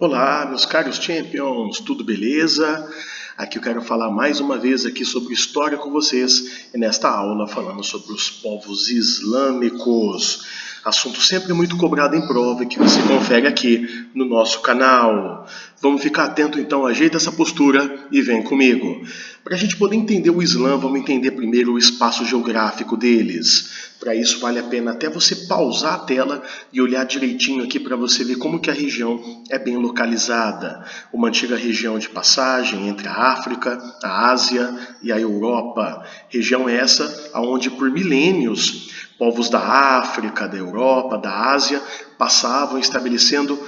Olá, meus caros Champions, tudo beleza? Aqui eu quero falar mais uma vez aqui sobre história com vocês e nesta aula falando sobre os povos islâmicos. Assunto sempre muito cobrado em prova e que você confere aqui no nosso canal. Vamos ficar atento então, ajeita essa postura e vem comigo. Para a gente poder entender o Islã, vamos entender primeiro o espaço geográfico deles. Para isso vale a pena até você pausar a tela e olhar direitinho aqui para você ver como que a região é bem localizada. Uma antiga região de passagem entre a África, a Ásia e a Europa. Região essa onde por milênios povos da África, da Europa, da Ásia passavam estabelecendo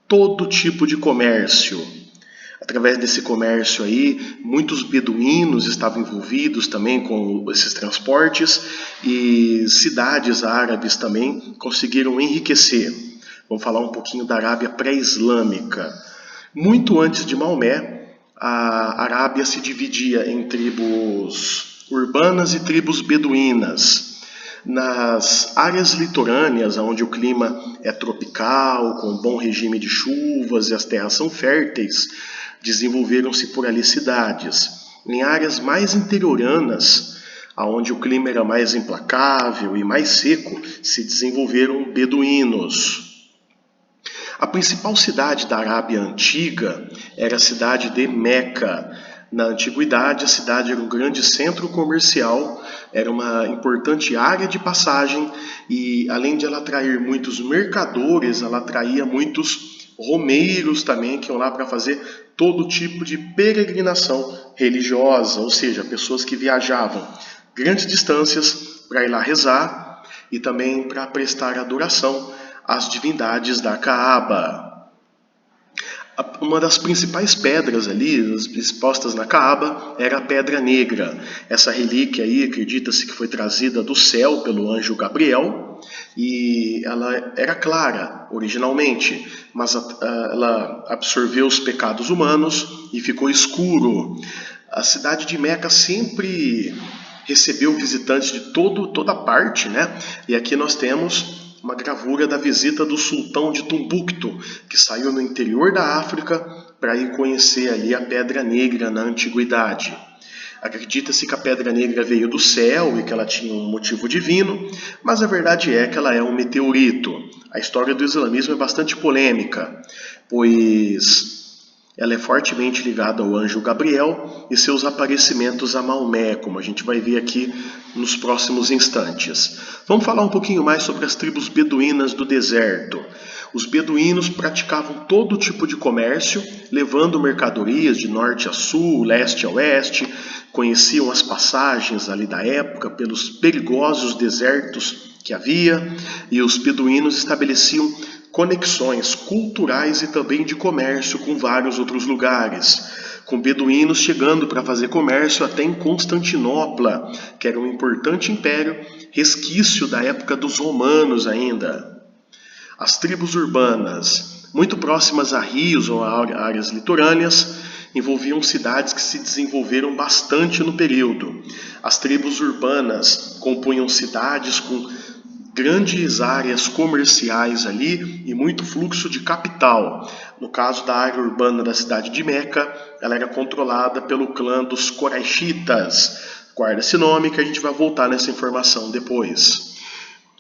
todo tipo de comércio. Através desse comércio aí, muitos beduínos estavam envolvidos também com esses transportes e cidades árabes também conseguiram enriquecer. Vamos falar um pouquinho da Arábia pré-islâmica. Muito antes de Maomé, a Arábia se dividia em tribos urbanas e tribos beduínas. Nas áreas litorâneas, onde o clima é tropical, com um bom regime de chuvas e as terras são férteis, desenvolveram-se por ali cidades. Em áreas mais interioranas, onde o clima era mais implacável e mais seco, se desenvolveram beduínos. A principal cidade da Arábia Antiga era a cidade de Meca. Na antiguidade, a cidade era um grande centro comercial, era uma importante área de passagem e, além de ela atrair muitos mercadores, ela atraía muitos romeiros também, que iam lá para fazer todo tipo de peregrinação religiosa, ou seja, pessoas que viajavam grandes distâncias para ir lá rezar e também para prestar adoração às divindades da Caaba. Uma das principais pedras ali, expostas na Caaba, era a Pedra Negra. Essa relíquia aí, acredita-se que foi trazida do céu pelo anjo Gabriel, e ela era clara originalmente, mas ela absorveu os pecados humanos e ficou escuro. A cidade de Meca sempre recebeu visitantes de toda parte, né? E aqui nós temos uma gravura da visita do sultão de Tombuctu, que saiu no interior da África para ir conhecer ali a Pedra Negra na antiguidade. Acredita-se que a Pedra Negra veio do céu e que ela tinha um motivo divino, mas a verdade é que ela é um meteorito. A história do islamismo é bastante polêmica, pois ela é fortemente ligada ao anjo Gabriel e seus aparecimentos a Maomé, como a gente vai ver aqui nos próximos instantes. Vamos falar um pouquinho mais sobre as tribos beduínas do deserto. Os beduínos praticavam todo tipo de comércio, levando mercadorias de norte a sul, leste a oeste, conheciam as passagens ali da época pelos perigosos desertos que havia, e os beduínos estabeleciam conexões culturais e também de comércio com vários outros lugares, com beduínos chegando para fazer comércio até em Constantinopla, que era um importante império, resquício da época dos romanos ainda. As tribos urbanas, muito próximas a rios ou a áreas litorâneas, envolviam cidades que se desenvolveram bastante no período. As tribos urbanas compunham cidades com grandes áreas comerciais ali e muito fluxo de capital. No caso da área urbana da cidade de Meca, ela era controlada pelo clã dos Quraishitas. Guarda esse nome que a gente vai voltar nessa informação depois.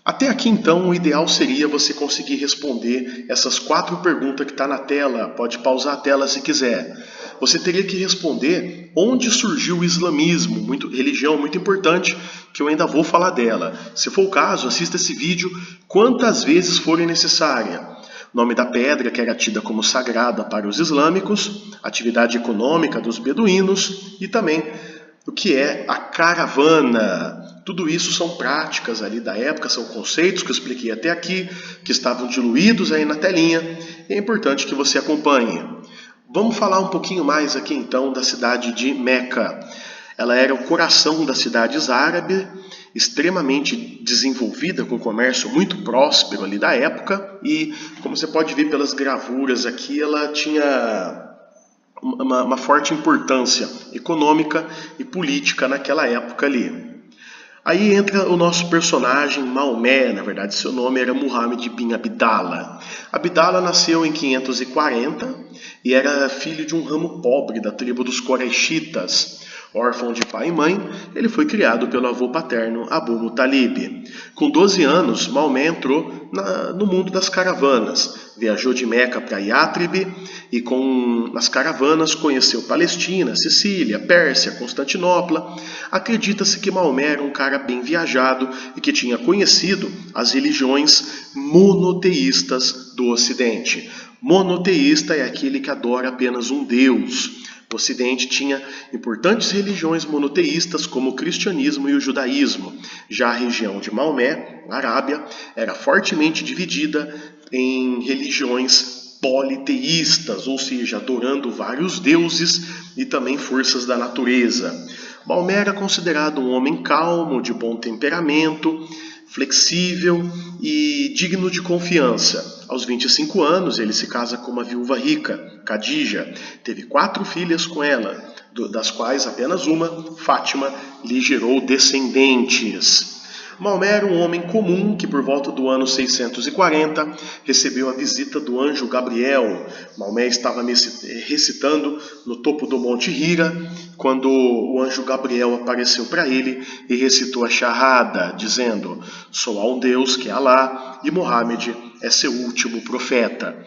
Até aqui então, o ideal seria você conseguir responder essas 4 perguntas que está na tela. Pode pausar a tela se quiser. Você teria que responder onde surgiu o islamismo, religião muito importante, que eu ainda vou falar dela. Se for o caso, assista esse vídeo quantas vezes forem necessária. Nome da pedra, que era tida como sagrada para os islâmicos, atividade econômica dos beduínos e também o que é a caravana. Tudo isso são práticas ali da época, são conceitos que eu expliquei até aqui, que estavam diluídos aí na telinha, e é importante que você acompanhe. Vamos falar um pouquinho mais aqui então da cidade de Meca. Ela era o coração das cidades árabes, extremamente desenvolvida, com comércio muito próspero ali da época, e como você pode ver pelas gravuras aqui, ela tinha uma forte importância econômica e política naquela época ali. Aí entra o nosso personagem Maomé, na verdade seu nome era Muhammad bin Abdallah. Abdallah nasceu em 540 e era filho de um ramo pobre da tribo dos Quraishitas. Órfão de pai e mãe, ele foi criado pelo avô paterno Abu Muttalib. Com 12 anos, Maomé entrou no mundo das caravanas. Viajou de Meca para Yatrib e nas caravanas conheceu Palestina, Sicília, Pérsia, Constantinopla. Acredita-se que Maomé era um cara bem viajado e que tinha conhecido as religiões monoteístas do Ocidente. Monoteísta é aquele que adora apenas um Deus. O Ocidente tinha importantes religiões monoteístas como o cristianismo e o judaísmo. Já a região de Maomé, a Arábia, era fortemente dividida em religiões politeístas, ou seja, adorando vários deuses e também forças da natureza. Maomé era considerado um homem calmo, de bom temperamento, flexível e digno de confiança. Aos 25 anos, ele se casa com uma viúva rica, Khadija. Teve 4 filhas com ela, das quais apenas uma, Fátima, lhe gerou descendentes. Maomé era um homem comum que, por volta do ano 640, recebeu a visita do anjo Gabriel. Maomé estava recitando no topo do Monte Hira, quando o anjo Gabriel apareceu para ele e recitou a Shahada, dizendo: "Só há um Deus, que é Alá, e Muhammad é seu último profeta."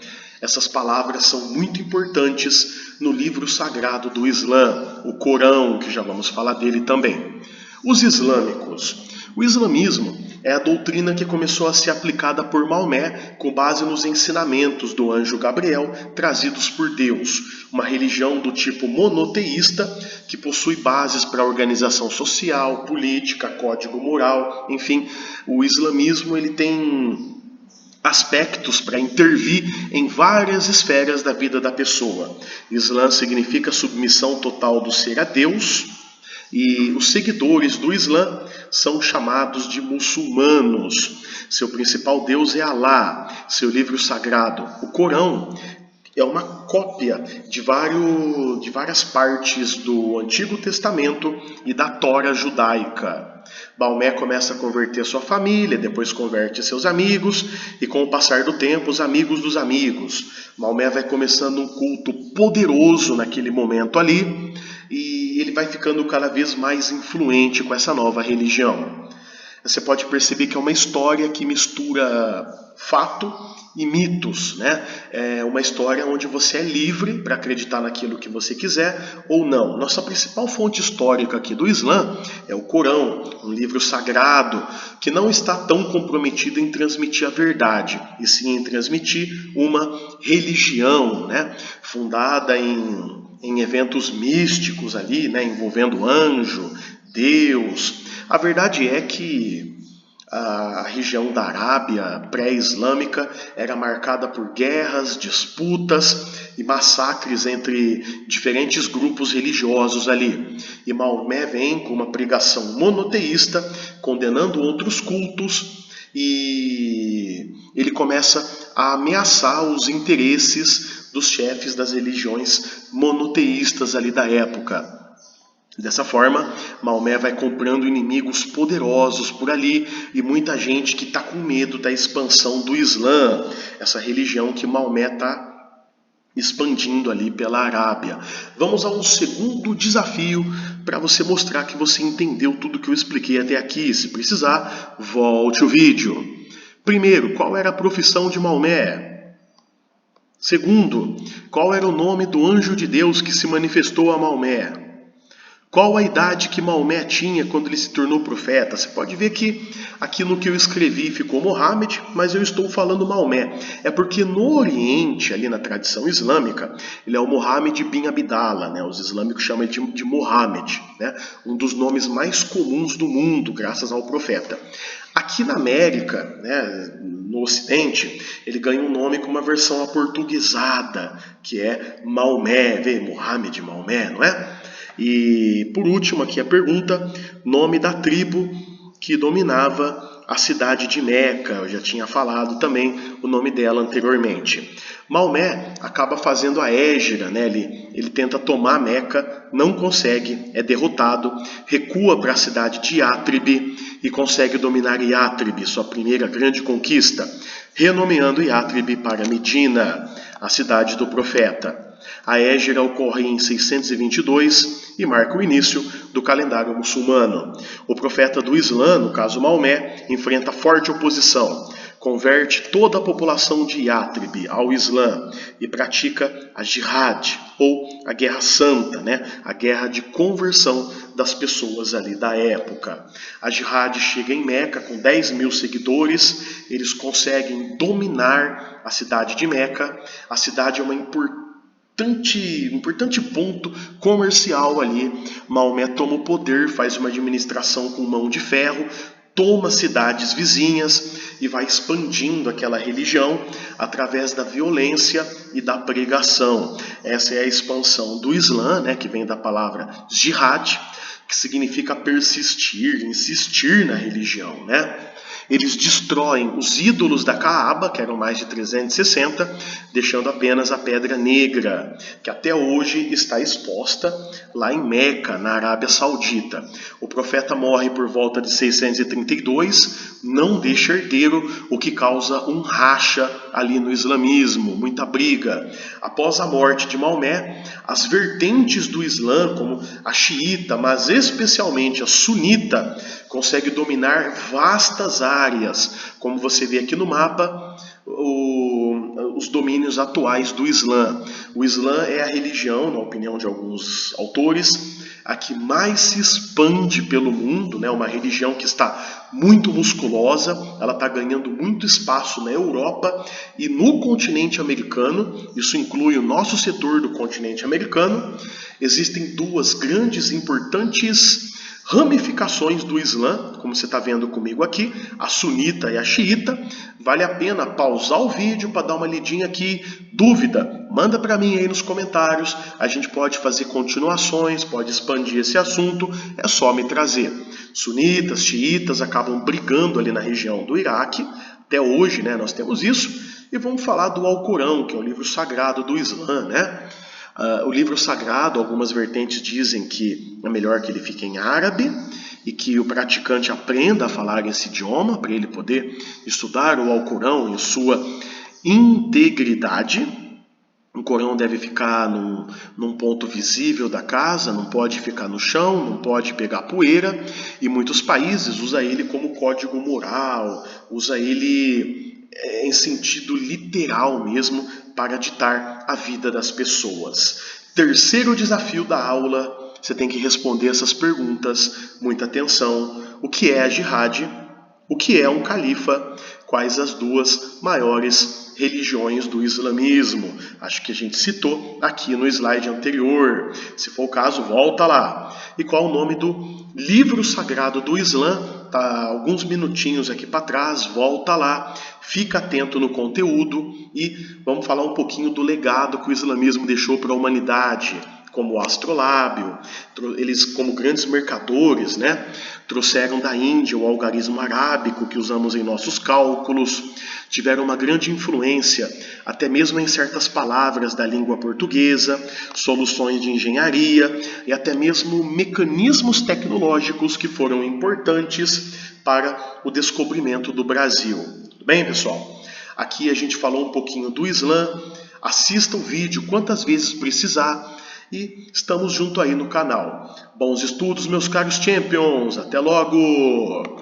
Essas palavras são muito importantes no livro sagrado do Islã, o Corão, que já vamos falar dele também. Os islâmicos. O islamismo é a doutrina que começou a ser aplicada por Maomé com base nos ensinamentos do anjo Gabriel trazidos por Deus, uma religião do tipo monoteísta que possui bases para organização social, política, código moral, enfim, o islamismo ele tem aspectos para intervir em várias esferas da vida da pessoa. Islã significa submissão total do ser a Deus. E os seguidores do Islã são chamados de muçulmanos. Seu principal Deus é Alá. Seu livro sagrado, o Corão, é uma cópia de várias partes do Antigo Testamento e da Tora judaica. Maomé começa a converter sua família, depois converte seus amigos, e com o passar do tempo, os amigos dos amigos. Maomé vai começando um culto poderoso naquele momento ali, e ele vai ficando cada vez mais influente com essa nova religião. Você pode perceber que é uma história que mistura fato e mitos, né? É uma história onde você é livre para acreditar naquilo que você quiser ou não. Nossa principal fonte histórica aqui do Islã é o Corão, um livro sagrado que não está tão comprometido em transmitir a verdade, e sim em transmitir uma religião, né? Fundada em eventos místicos ali, né? Envolvendo anjo, Deus. A verdade é que a região da Arábia pré-islâmica era marcada por guerras, disputas e massacres entre diferentes grupos religiosos ali. E Maomé vem com uma pregação monoteísta, condenando outros cultos, e ele começa a ameaçar os interesses dos chefes das religiões monoteístas ali da época. Dessa forma, Maomé vai comprando inimigos poderosos por ali e muita gente que está com medo da expansão do Islã, essa religião que Maomé está expandindo ali pela Arábia. Vamos ao segundo desafio para você mostrar que você entendeu tudo que eu expliquei até aqui. Se precisar, volte o vídeo. Primeiro, qual era a profissão de Maomé? Segundo, qual era o nome do anjo de Deus que se manifestou a Maomé? Qual a idade que Maomé tinha quando ele se tornou profeta? Você pode ver que aqui no que eu escrevi ficou Muhammad, mas eu estou falando Maomé. É porque no Oriente, ali na tradição islâmica, ele é o Muhammad bin Abdallah, né? Os islâmicos chamam ele de Muhammad, né? Um dos nomes mais comuns do mundo, graças ao profeta. Aqui na América, né, no Ocidente, ele ganha um nome com uma versão aportuguesada, que é Maomé, vê, Muhammad, Maomé, não é? E por último aqui a pergunta, nome da tribo que dominava a cidade de Meca. Eu já tinha falado também o nome dela anteriormente. Maomé acaba fazendo a hégira, né? Ele tenta tomar Meca, não consegue, é derrotado, recua para a cidade de Yátribe e consegue dominar Yátribe, sua primeira grande conquista, renomeando Yátribe para Medina, a cidade do profeta. A hégira ocorre em 622 e marca o início do calendário muçulmano. O profeta do Islã, no caso Maomé, enfrenta forte oposição, converte toda a população de Yátribe ao Islã e pratica a jihad, ou a guerra santa, né? A guerra de conversão das pessoas ali da época. A jihad chega em Meca com 10 mil seguidores, eles conseguem dominar a cidade de Meca. A cidade é uma importante ponto comercial ali. Maomé toma o poder, faz uma administração com mão de ferro, toma cidades vizinhas e vai expandindo aquela religião através da violência e da pregação. Essa é a expansão do Islã, né, que vem da palavra jihad, que significa persistir, insistir na religião, né? Eles destroem os ídolos da Kaaba, que eram mais de 360, deixando apenas a Pedra Negra, que até hoje está exposta lá em Meca, na Arábia Saudita. O profeta morre por volta de 632, não deixa herdeiro, o que causa um racha ali no islamismo, muita briga. Após a morte de Maomé, as vertentes do Islã, como a xiita, mas especialmente a sunita, consegue dominar vastas áreas, como você vê aqui no mapa, os domínios atuais do Islã. O Islã é a religião, na opinião de alguns autores, a que mais se expande pelo mundo, né? Uma religião que está muito musculosa, ela está ganhando muito espaço na Europa e no continente americano. Isso inclui o nosso setor do continente americano. Existem duas grandes, importantes ramificações do Islã, como você está vendo comigo aqui, a sunita e a xiita. Vale a pena pausar o vídeo para dar uma lidinha aqui. Dúvida? Manda para mim aí nos comentários. A gente pode fazer continuações, pode expandir esse assunto, é só me trazer. Sunitas, xiitas acabam brigando ali na região do Iraque. Até hoje, né, nós temos isso. E vamos falar do Alcorão, que é o livro sagrado do Islã, né? O livro sagrado, algumas vertentes dizem que é melhor que ele fique em árabe e que o praticante aprenda a falar esse idioma para ele poder estudar o Alcorão em sua integridade. O Corão deve ficar num ponto visível da casa, não pode ficar no chão, não pode pegar poeira, e muitos países usam ele como código moral, usa ele em sentido literal mesmo, para ditar a vida das pessoas. Terceiro desafio da aula, você tem que responder essas perguntas, muita atenção. O que é a jihad? O que é um califa? Quais as duas maiores religiões do islamismo? Acho que a gente citou aqui no slide anterior. Se for o caso, volta lá. E qual o nome do livro sagrado do Islã? Tá alguns minutinhos aqui para trás, volta lá, fica atento no conteúdo e vamos falar um pouquinho do legado que o islamismo deixou para a humanidade, como o astrolábio. Eles, como grandes mercadores, né, trouxeram da Índia o algarismo arábico que usamos em nossos cálculos, tiveram uma grande influência, até mesmo em certas palavras da língua portuguesa, soluções de engenharia e até mesmo mecanismos tecnológicos que foram importantes para o descobrimento do Brasil. Tudo bem, pessoal? Aqui a gente falou um pouquinho do Islã. Assista o vídeo quantas vezes precisar. E estamos junto aí no canal. Bons estudos, meus caros champions. Até logo!